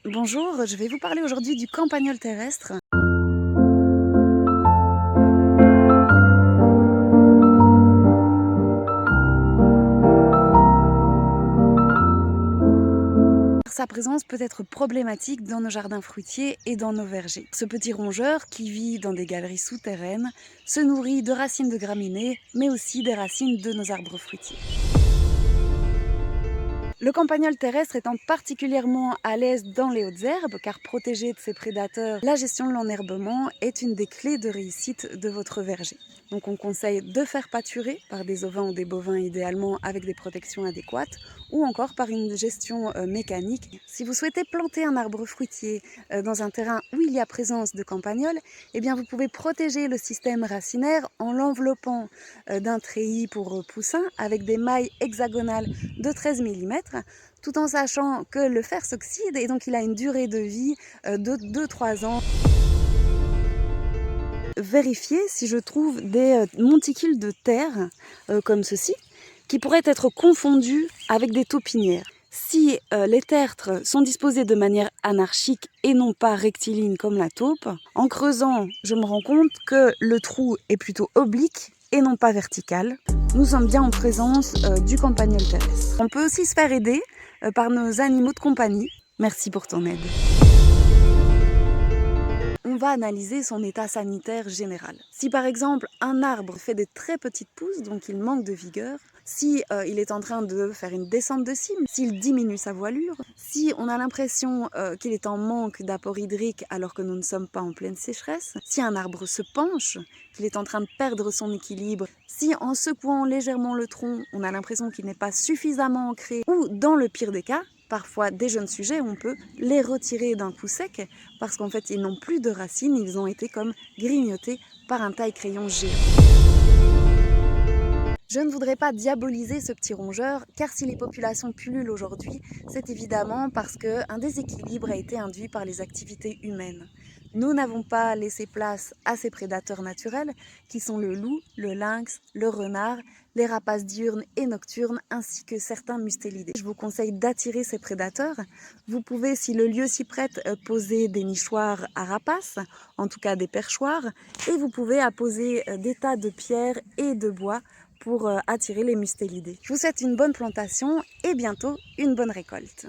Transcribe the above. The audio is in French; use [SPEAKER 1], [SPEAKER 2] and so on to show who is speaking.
[SPEAKER 1] Bonjour, je vais vous parler aujourd'hui du campagnol terrestre. Sa présence peut être problématique dans nos jardins fruitiers et dans nos vergers. Ce petit rongeur, qui vit dans des galeries souterraines, se nourrit de racines de graminées, mais aussi des racines de nos arbres fruitiers. Le campagnol terrestre étant particulièrement à l'aise dans les hautes herbes, car protégé de ses prédateurs, la gestion de l'enherbement est une des clés de réussite de votre verger. Donc on conseille de faire pâturer par des ovins ou des bovins idéalement avec des protections adéquates, ou encore par une gestion mécanique. Si vous souhaitez planter un arbre fruitier dans un terrain où il y a présence de campagnol, eh bien vous pouvez protéger le système racinaire en l'enveloppant d'un treillis pour poussins avec des mailles hexagonales de 13 mm, tout en sachant que le fer s'oxyde et donc il a une durée de vie de 2-3 ans. Vérifier si je trouve des monticules de terre comme ceci, qui pourraient être confondus avec des taupinières. Si les tertres sont disposés de manière anarchique et non pas rectiligne comme la taupe, en creusant, je me rends compte que le trou est plutôt oblique et non pas vertical. Nous sommes bien en présence du campagnol terrestre. On peut aussi se faire aider par nos animaux de compagnie. Merci pour ton aide. On va analyser son état sanitaire général. Si par exemple un arbre fait des très petites pousses, donc il manque de vigueur, si il est en train de faire une descente de cime, s'il diminue sa voilure, si on a l'impression qu'il est en manque d'apport hydrique alors que nous ne sommes pas en pleine sécheresse, si un arbre se penche, qu'il est en train de perdre son équilibre, si en secouant légèrement le tronc, on a l'impression qu'il n'est pas suffisamment ancré, ou dans le pire des cas, parfois des jeunes sujets, on peut les retirer d'un coup sec parce qu'en fait ils n'ont plus de racines, ils ont été comme grignotés par un taille-crayon géant. Je ne voudrais pas diaboliser ce petit rongeur, car si les populations pullulent aujourd'hui, c'est évidemment parce qu'un déséquilibre a été induit par les activités humaines. Nous n'avons pas laissé place à ces prédateurs naturels, qui sont le loup, le lynx, le renard, les rapaces diurnes et nocturnes, ainsi que certains mustélidés. Je vous conseille d'attirer ces prédateurs. Vous pouvez, si le lieu s'y prête, poser des nichoirs à rapaces, en tout cas des perchoirs, et vous pouvez apposer des tas de pierres et de bois pour attirer les mustélidés. Je vous souhaite une bonne plantation et bientôt une bonne récolte.